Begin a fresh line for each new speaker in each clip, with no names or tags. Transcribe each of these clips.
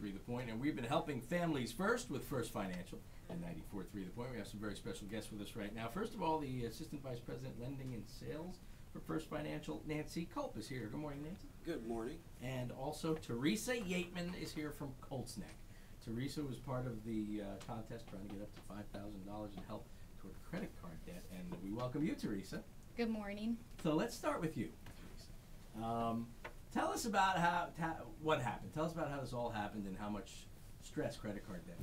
94.3 The Point, and we've been helping families first with First Financial and 94.3 The Point. We have some very special guests with us right now. First of all, the Assistant Vice President, Lending and Sales for First Financial, Nancy Culp, is here. Good morning, Nancy.
Good morning.
And also Teresa Yateman is here from Colts Neck. Teresa was part of the contest trying to get up to $5,000 in help toward credit card debt, and we welcome you, Teresa.
Good morning.
So let's start with you, Teresa. Tell us about what happened. Tell us about how this all happened and how much stress credit card debt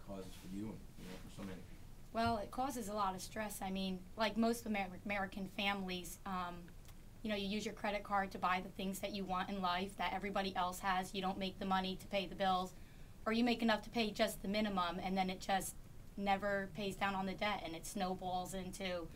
causes for you and for so many people.
Well, it causes a lot of stress. I mean, like most American families, you use your credit card to buy the things that you want in life that everybody else has. You don't make the money to pay the bills, or you make enough to pay just the minimum, and then it just never pays down on the debt, and it snowballs into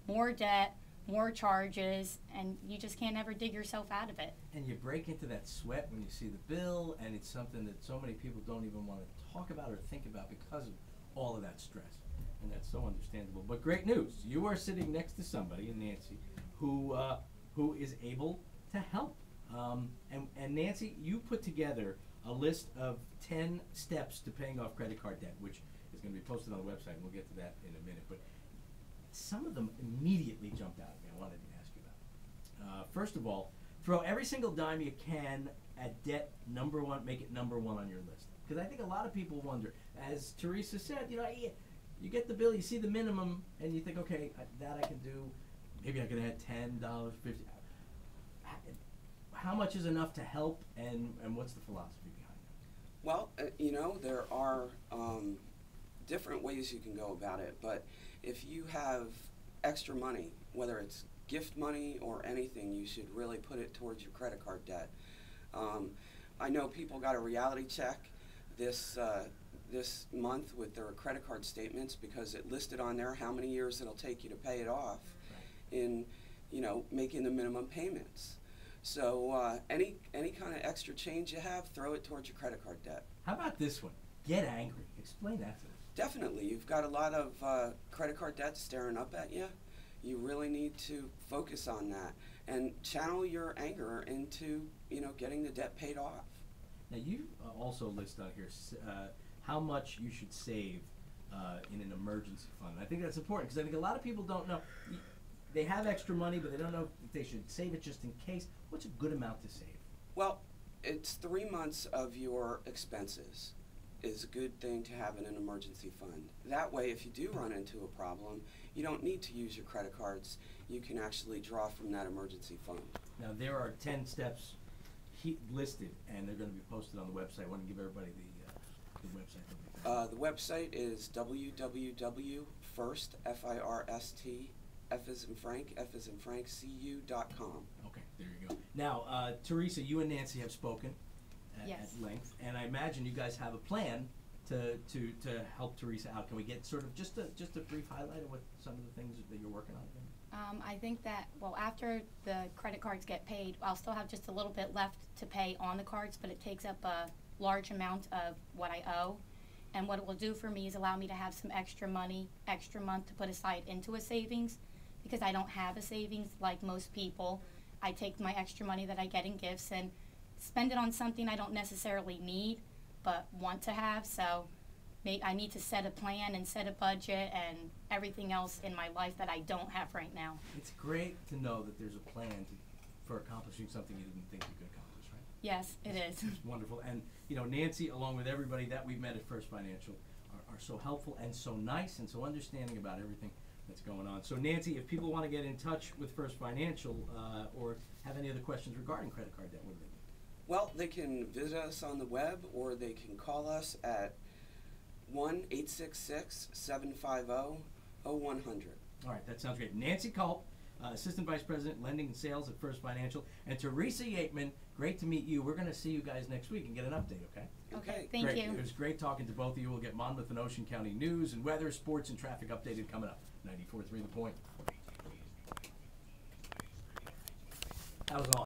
more debt, more charges, and you just can't ever dig yourself out of it.
And you break into that sweat when you see the bill, and it's something that so many people don't even want to talk about or think about because of all of that stress. And that's so understandable. But great news, you are sitting next to somebody, Nancy, who is able to help. And Nancy, you put together a list of 10 steps to paying off credit card debt, which is going to be posted on the website, and we'll get to that in a minute. But some of them immediately jumped out at me. I wanted to ask you about. First of all, throw every single dime you can at debt number one, make it number one on your list. Because I think a lot of people wonder, as Teresa said, you get the bill, you see the minimum, and you think, okay, that I can do. Maybe I can add $10, $50. How much is enough to help, and what's the philosophy behind it?
Well, there are different ways you can go about it, but if you have extra money, whether it's gift money or anything, you should really put it towards your credit card debt. I know people got a reality check this month with their credit card statements because it listed on there how many years it'll take you to pay it off in, making the minimum payments. So any kind of extra change you have, throw it towards your credit card debt.
How about this one? Get angry. Explain that to us.
Definitely. You've got a lot of credit card debt staring up at you. You really need to focus on that and channel your anger into, getting the debt paid off.
Now, you also list on here how much you should save in an emergency fund. I think that's important because I think a lot of people don't know. They have extra money, but they don't know if they should save it just in case. What's a good amount to save?
Well, it's 3 months of your expenses is a good thing to have in an emergency fund. That way, if you do run into a problem, you don't need to use your credit cards. You can actually draw from that emergency fund.
Now, there are 10 steps listed, and they're going to be posted on the website. I want to give everybody the website.
The website is www.first, F-I-R-S-T, F as in Frank, cu.com.
Okay, there you go. Now, Teresa, you and Nancy have spoken
Yes.
at length, and I imagine you guys have a plan to help Teresa out. Can we get sort of just a brief highlight of what some of the things that you're working on?
I think that, after the credit cards get paid, I'll still have just a little bit left to pay on the cards, but it takes up a large amount of what I owe. And what it will do for me is allow me to have some extra money, extra month to put aside into a savings, because I don't have a savings like most people. I take my extra money that I get in gifts and spend it on something I don't necessarily need but want to have. So I need to set a plan and set a budget and everything else in my life that I don't have right now.
It's great to know that there's a plan for accomplishing something you didn't think you could accomplish, right?
Yes, it is.
It's wonderful. And Nancy, along with everybody that we've met at First Financial, are so helpful and so nice and so understanding about everything that's going on. So Nancy, if people want to get in touch with First Financial or have any other questions regarding credit card debt, what do they do?
Well, they can visit us on the web, or they can call us at 1-866-750-0100.
All right, that sounds great. Nancy Culp, Assistant Vice President, Lending and Sales at First Financial, and Teresa Yateman, great to meet you. We're going to see you guys next week and get an update, okay?
Okay, thank
great.
you.
It was great talking to both of you. We'll get Monmouth and Ocean County news and weather, sports, and traffic updated coming up. 94.3 The Point. That was all.